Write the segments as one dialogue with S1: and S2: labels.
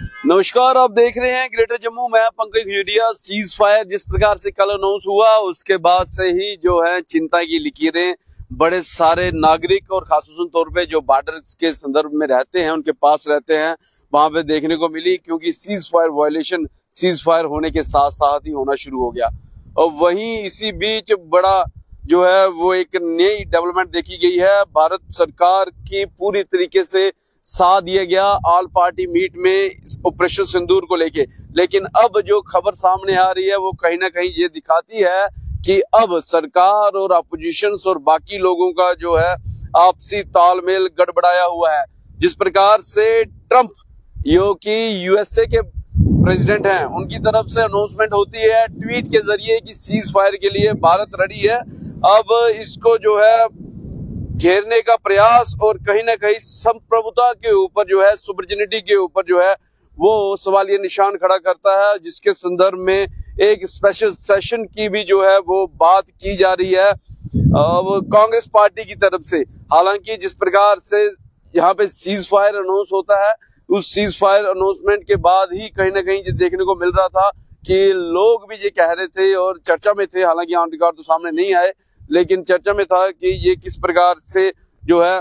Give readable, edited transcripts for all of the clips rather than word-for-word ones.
S1: नमस्कार, आप देख रहे हैं ग्रेटर जम्मू। मैं पंकज खजूरिया। सीज फायर जिस प्रकार से कल अनाउंस हुआ, उसके बाद से ही जो है चिंता की लकीरें बड़े सारे नागरिक और खासतौर तौर पे जो बॉर्डर के संदर्भ में रहते हैं, उनके पास रहते हैं, वहां पे देखने को मिली। क्योंकि cease fire violation cease fire होने के साथ साथ ही होना शुरू हो गया। और वहीं इसी बीच बड़ा जो है वो एक नई डेवलपमेंट देखी गई है। भारत सरकार की पूरी तरीके से साथ दिया गया ऑल पार्टी मीट में ऑपरेशन सिंदूर को लेके। लेकिन अब जो खबर सामने आ रही है वो कहीं ना कहीं ये दिखाती है कि अब सरकार और अपोजिशन और बाकी लोगों का जो है आपसी तालमेल गड़बड़ाया हुआ है। जिस प्रकार से ट्रंप जो कि यूएसए के प्रेसिडेंट हैं, उनकी तरफ से अनाउंसमेंट होती है ट्वीट के जरिए कि सीज फायर के लिए भारत रेडी है। अब इसको जो है घेरने का प्रयास और कहीं ना कहीं संप्रभुता के ऊपर जो है, सुपरजिनिटी के ऊपर जो है वो सवालिया निशान खड़ा करता है, जिसके संदर्भ में एक स्पेशल सेशन की भी जो है वो बात की जा रही है कांग्रेस पार्टी की तरफ से। हालांकि जिस प्रकार से यहाँ पे सीज फायर अनाउंस होता है, उस सीज फायर अनाउंसमेंट के बाद ही कहीं ना कहीं देखने को मिल रहा था कि लोग भी ये कह रहे थे और चर्चा में थे, हालांकि ऑन रिकॉर्ड तो सामने नहीं आए, लेकिन चर्चा में था कि ये किस प्रकार से जो है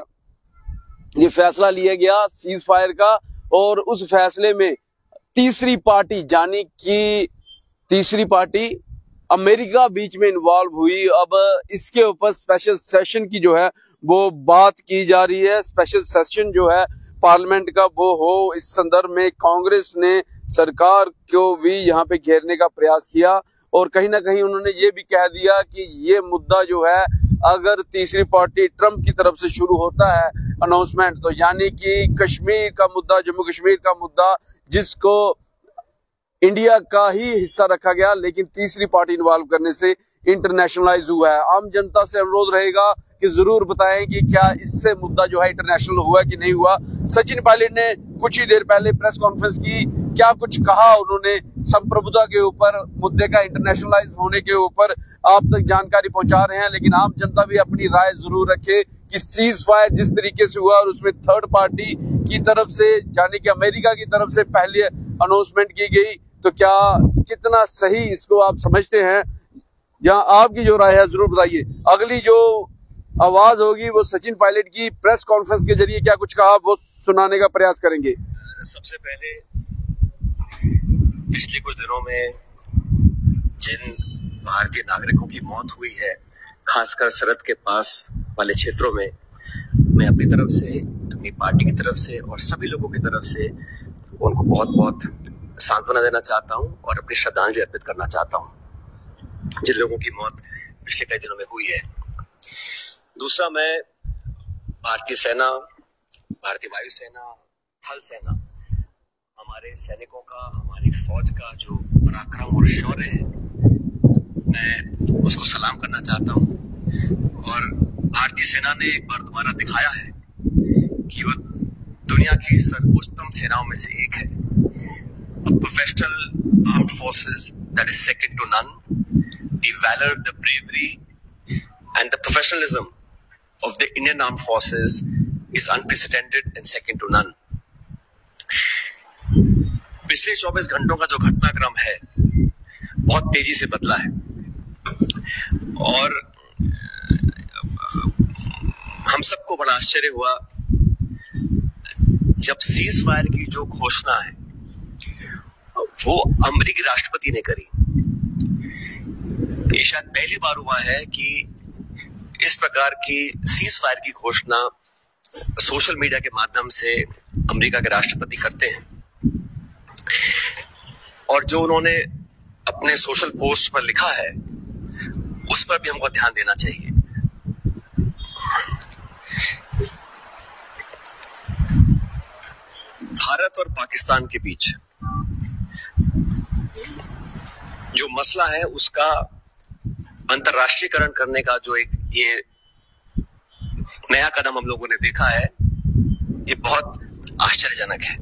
S1: ये फैसला लिया गया सीज फायर का। और उस फैसले में तीसरी पार्टी यानी कि तीसरी पार्टी अमेरिका बीच में इन्वॉल्व हुई। अब इसके ऊपर स्पेशल सेशन की जो है वो बात की जा रही है। स्पेशल सेशन जो है पार्लियामेंट का वो हो, इस संदर्भ में कांग्रेस ने सरकार को भी यहाँ पे घेरने का प्रयास किया। और कहीं ना कहीं उन्होंने ये भी कह दिया कि ये मुद्दा जो है अगर तीसरी पार्टी ट्रंप की तरफ से शुरू होता है अनाउंसमेंट, तो यानी कि कश्मीर का मुद्दा, जम्मू कश्मीर का मुद्दा, जिसको इंडिया का ही हिस्सा रखा गया लेकिन तीसरी पार्टी इन्वॉल्व करने से इंटरनेशनलाइज हुआ है। आम जनता से अनुरोध रहेगा कि जरूर बताएं कि क्या इससे मुद्दा जो है इंटरनेशनल हुआ कि नहीं हुआ। सचिन पायलट ने कुछ ही देर पहले प्रेस कॉन्फ्रेंस की, क्या कुछ कहा उन्होंने संप्रभुता के ऊपर, मुद्दे का इंटरनेशनलाइज होने के ऊपर आप तक जानकारी पहुंचा रहे हैं। लेकिन आम जनता भी अपनी राय जरूर रखे कि सीज फायर जिस तरीके से हुआ और उसमें थर्ड पार्टी की तरफ से यानी कि अमेरिका की तरफ से पहले अनाउंसमेंट की गई, तो क्या कितना सही इसको आप समझते हैं, या आपकी जो राय है जरूर बताइए। अगली जो आवाज होगी वो सचिन पायलट की प्रेस कॉन्फ्रेंस के जरिए क्या कुछ कहा वो सुनाने का प्रयास करेंगे।
S2: सबसे पहले पिछले कुछ दिनों में जिन भारतीय नागरिकों की मौत हुई है, खासकर सरहद के पास वाले क्षेत्रों में, मैं अपनी तरफ से, अपनी पार्टी की तरफ से और सभी लोगों की तरफ से उनको बहुत बहुत सांत्वना देना चाहता हूं और अपनी श्रद्धांजलि अर्पित करना चाहता हूं जिन लोगों की मौत पिछले कई दिनों में हुई है। दूसरा, मैं भारतीय सेना, भारतीय वायुसेना, थल सेना, हमारे सैनिकों का, हमारी फौज का जो पराक्रम और शौर्य है, मैं उसको सलाम करना चाहता हूं। और भारतीय सेना ने एक बार दोबारा दिखाया है कि वह दुनिया की सर्वोत्तम सेनाओं में से एक है। A professional armed forces that is second to none. The valor, the bravery and the professionalism of the Indian Armed Forces is unprecedented and second to none. पिछले 24 घंटों का जो घटनाक्रम है बहुत तेजी से बदला है और हम सबको बड़ा आश्चर्य हुआ जब सीज फायर की जो घोषणा है वो अमेरिकी राष्ट्रपति ने करी। ये शायद पहली बार हुआ है कि इस प्रकार की सीज फायर की घोषणा सोशल मीडिया के माध्यम से अमेरिका के राष्ट्रपति करते हैं। और जो उन्होंने अपने सोशल पोस्ट पर लिखा है उस पर भी हमको ध्यान देना चाहिए। भारत और पाकिस्तान के बीच जो मसला है उसका अंतर्राष्ट्रीयकरण करने का जो एक ये नया कदम हम लोगों ने देखा है, ये बहुत आश्चर्यजनक है।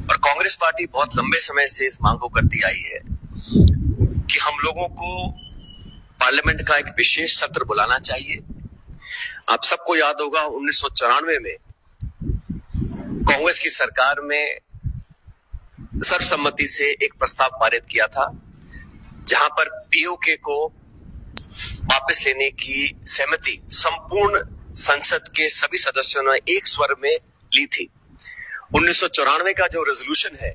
S2: और कांग्रेस पार्टी बहुत लंबे समय से इस मांग को करती आई है कि हम लोगों को पार्लियामेंट का एक विशेष सत्र बुलाना चाहिए। आप सबको याद होगा 1994 में कांग्रेस की सरकार में सर्वसम्मति से एक प्रस्ताव पारित किया था, जहां पर पीओके को वापस लेने की सहमति संपूर्ण संसद के सभी सदस्यों ने एक स्वर में ली थी। 1994 का जो रेजोल्यूशन है,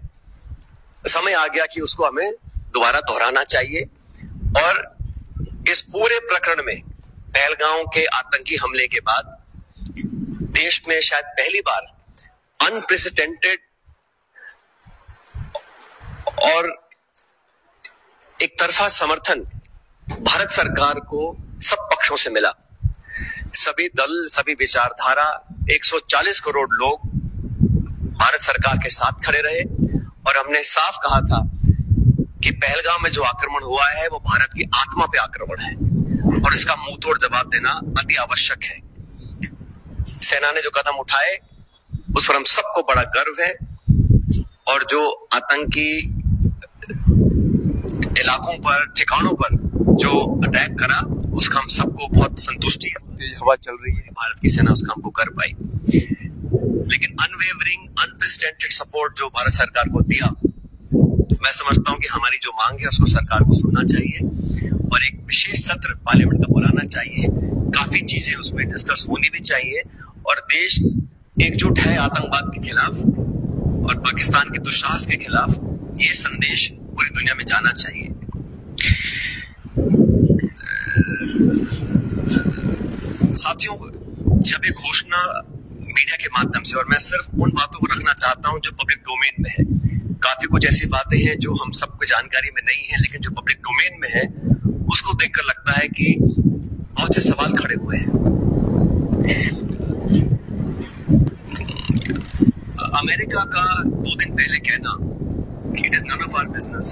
S2: समय आ गया कि उसको हमें दोबारा दोहराना चाहिए और इस पूरे प्रकरण में पहलगांव के आतंकी हमले के बाद देश में शायद पहली बार अनप्रेसिडेंटेड और एक तरफा समर्थन भारत सरकार को सब पक्षों से मिला। सभी दल, सभी विचारधारा, 140 करोड़ लोग भारत सरकार के साथ खड़े रहे और हमने साफ कहा था कि पहलगाम में जो आक्रमण हुआ है वो भारत की आत्मा पे आक्रमण है और इसका मुंह तोड़ जवाब देना अति आवश्यक है। सेना ने जो कदम उठाए उस पर हम सबको बड़ा गर्व है और जो आतंकी इलाकों पर, ठिकानों पर जो अटैक करा उसका हम सबको बहुत संतुष्टि है।
S1: तेज हवा चल रही है,
S2: भारत की सेना उस काम को कर पाई, लेकिन अनवेवरिंग अनप्रेसिडेंटेड सपोर्ट जो भारत सरकार को दिया, मैं समझता हूं कि हमारी जो मांग है उसको सरकार को सुनना चाहिए और एक विशेष सत्र पार्लियामेंट का बुलाना चाहिए। काफी चीजें उसमें डिस्कस होनी भी चाहिए और देश एकजुट है आतंकवाद के खिलाफ और पाकिस्तान के दुस्साहस के खिलाफ, ये संदेश पूरी दुनिया में जाना चाहिए। साथियों, जब ये घोषणा मीडिया के माध्यम से, और मैं सिर्फ उन बातों को रखना चाहता हूं जो पब्लिक डोमेन में है, काफी कुछ ऐसी बातें हैं जो हम सबको जानकारी में नहीं है, लेकिन जो पब्लिक डोमेन में है उसको देखकर लगता है कि बहुत से सवाल खड़े हुए हैं। अमेरिका का 2 दिन पहले कहना कि it is none of our business,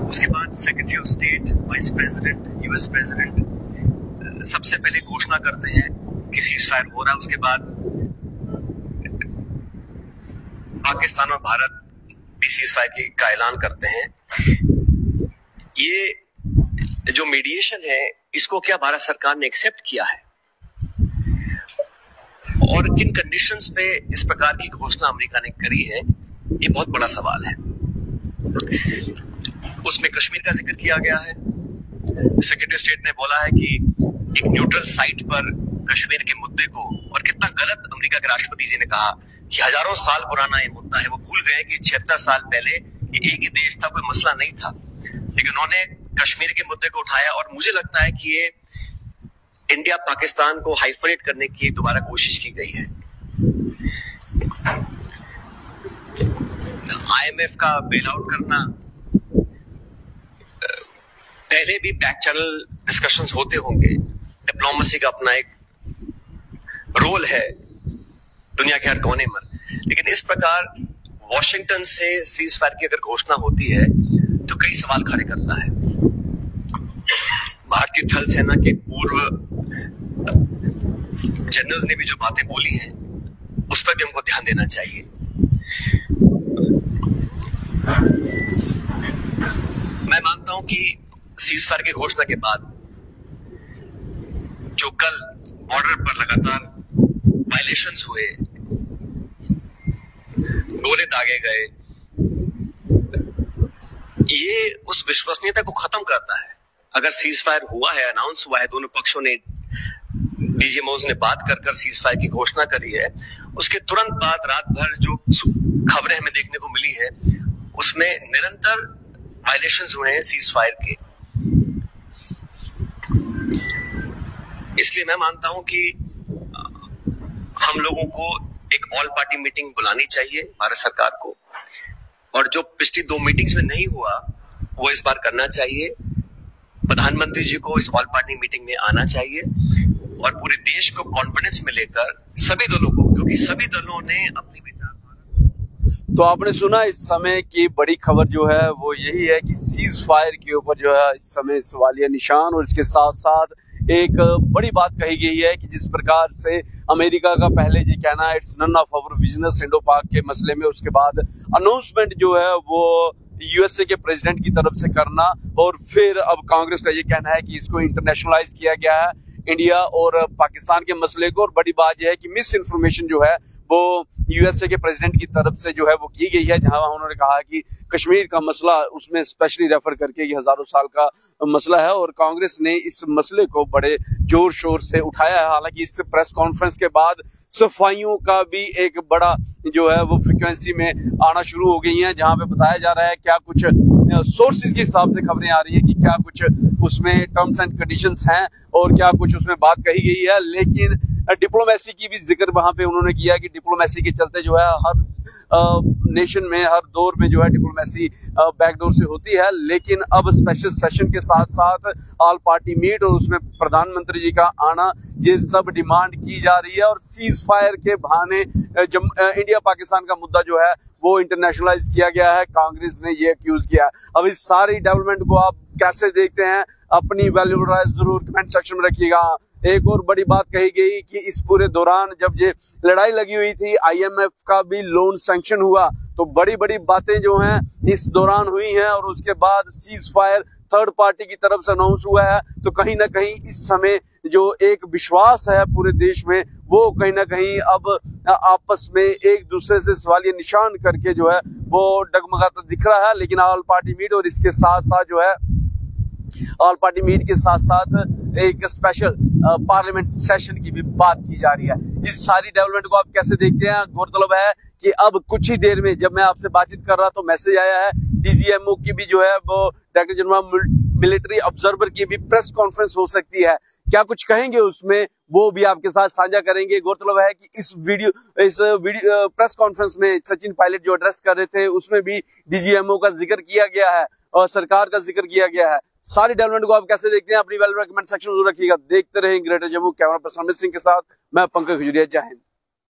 S2: उसके बाद secretary of state, vice president, US president सबसे पहले घोषणा करते हैं कि सीज फायर हो रहा है, उसके बाद पाकिस्तान और भारत भी सीज फायर का ऐलान करते हैं। ये जो मीडिएशन है, इसको क्या भारत सरकार ने एक्सेप्ट किया है और किन कंडीशंस पे इस प्रकार की घोषणा अमेरिका ने करी है, ये बहुत बड़ा सवाल है। उसमें कश्मीर का जिक्र किया गया है। सेक्रेटरी स्टेट ने बोला है कि एक न्यूट्रल साइट पर कश्मीर के मुद्दे को, और कितना गलत अमेरिका के राष्ट्रपति जी ने कहा कि हजारों साल पुराना ये मुद्दा है। वो भूल गए कि 76 साल पहले ये एक ही देश था, कोई मसला नहीं था, लेकिन उन्होंने कश्मीर के मुद्दे को उठाया और मुझे लगता है कि ये इंडिया पाकिस्तान को हाइफनेट करने की दोबारा कोशिश की गई है। आईएमएफ का बेल आउट करना, पहले भी बैक चैनल डिस्कशंस होते होंगे, डिप्लोमेसी का अपना एक रोल है दुनिया के हर कोने में, लेकिन इस प्रकार वॉशिंगटन से सीज फायर की अगर घोषणा होती है तो कई सवाल खड़े करता है। भारतीय थल सेना के पूर्व जनरल्स ने भी जो बातें बोली हैं उस पर भी हमको ध्यान देना चाहिए। मैं मानता हूं कि सीज फायर की घोषणा के बाद जो कल बॉर्डर पर लगातार वायलेशंस हुए, गोले दागे गए, ये उस विश्वसनीयता को खत्म करता है। अगर सीज फायर हुआ है, अनाउंस हुआ है, दोनों पक्षों ने, डीजीएमओज ने बात कर सीज फायर की घोषणा करी है, उसके तुरंत बाद रात भर जो खबरें हमें देखने को मिली है उसमें निरंतर वायलेशंस हुए हैं सीज फायर के। इसलिए मैं मानता हूं कि हम लोगों को एक ऑल पार्टी मीटिंग बुलानी चाहिए भारत सरकार को, और जो पिछली 2 मीटिंग्स में नहीं हुआ वो इस बार करना चाहिए। प्रधानमंत्री जी को इस ऑल पार्टी मीटिंग में आना चाहिए और पूरे देश को कॉन्फिडेंस में लेकर सभी दलों को, क्योंकि सभी दलों ने अपनी विचारधारा।
S1: तो आपने सुना इस समय की बड़ी खबर जो है वो यही है कि सीज फायर के ऊपर जो है इस समय सवालिया निशान, और इसके साथ साथ एक बड़ी बात कही गई है कि जिस प्रकार से अमेरिका का पहले ये कहना है it's none of our business Indo Pak के मसले में, उसके बाद अनाउंसमेंट जो है वो यूएसए के प्रेसिडेंट की तरफ से करना, और फिर अब कांग्रेस का ये कहना है कि इसको इंटरनेशनलाइज किया गया है, इंडिया और पाकिस्तान के मसले को। और बड़ी बात यह है कि मिस इन्फॉर्मेशन जो है वो यूएसए के प्रेसिडेंट की तरफ से जो है वो की गई है, जहां उन्होंने कहा कि कश्मीर का मसला, उसमें स्पेशली रेफर करके ये हजारों साल का मसला है और कांग्रेस ने इस मसले को बड़े जोर शोर से उठाया है। हालांकि इस प्रेस कॉन्फ्रेंस के बाद सफाइयों का भी एक बड़ा जो है वो फ्रिक्वेंसी में आना शुरू हो गई है, जहां पे बताया जा रहा है क्या कुछ सोर्सेज के हिसाब से खबरें आ रही है कि क्या कुछ उसमें टर्म्स एंड कंडीशंस हैं और क्या कुछ उसमें बात कही गई है। लेकिन डिप्लोमेसी की भी जिक्र वहां पे उन्होंने किया कि डिप्लोमेसी के चलते जो है हर नेशन में, हर दौर में जो है डिप्लोमेसी बैकडोर से होती है। लेकिन अब स्पेशल सेशन के साथ साथ ऑल पार्टी मीट और उसमें प्रधानमंत्री जी का आना, ये सब डिमांड की जा रही है। और सीज फायर के बहाने इंडिया पाकिस्तान का मुद्दा जो है वो इंटरनेशनलाइज किया गया है, कांग्रेस ने ये एक्यूज किया है। अब इस सारी डेवलपमेंट को आप कैसे देखते हैं, अपनी वैल्यूएबल राय जरूर कमेंट सेक्शन में रखिएगा। एक और बड़ी बात कही गई कि इस पूरे दौरान जब ये लड़ाई लगी हुई थी, आईएमएफ का भी लोन सैंक्शन हुआ, तो बड़ी बड़ी बातें जो हैं इस दौरान हुई हैं। और उसके बाद सीज फायर थर्ड पार्टी की तरफ से अनाउंस हुआ है, तो कहीं ना कहीं इस समय जो एक विश्वास है पूरे देश में, वो कहीं ना कहीं अब आपस में एक दूसरे से सवालिया निशान करके जो है वो डगमगाता दिख रहा है। लेकिन ऑल पार्टी मीट और इसके साथ साथ जो है ऑल पार्टी मीट के साथ साथ एक स्पेशल पार्लियामेंट सेशन की भी बात की जा रही है। इस सारी डेवलपमेंट को आप कैसे देखते हैं? गौरतलब है कि अब कुछ ही देर में जब मैं आपसे बातचीत कर रहा तो मैसेज आया है डीजीएमओ की भी जो है वो डायरेक्टर जनरल मिलिट्री ऑब्जर्वर की भी प्रेस कॉन्फ्रेंस हो सकती है। क्या कुछ कहेंगे उसमें, वो भी आपके साथ साझा करेंगे। गौरतलब है कि इस वीडियो प्रेस कॉन्फ्रेंस में सचिन पायलट जो एड्रेस कर रहे थे उसमें भी डीजीएमओ का जिक्र किया गया है और सरकार का जिक्र किया गया है। सारी डेवलपमेंट को आप कैसे देखते हैं? अपनी वैल्यूएबल कमेंट सेक्शन में जरूर रखिएगा। देखते रहें greater Jammu. Camera person Amit Singh के साथ मैं पंकज खजुरिया। जय हिंद।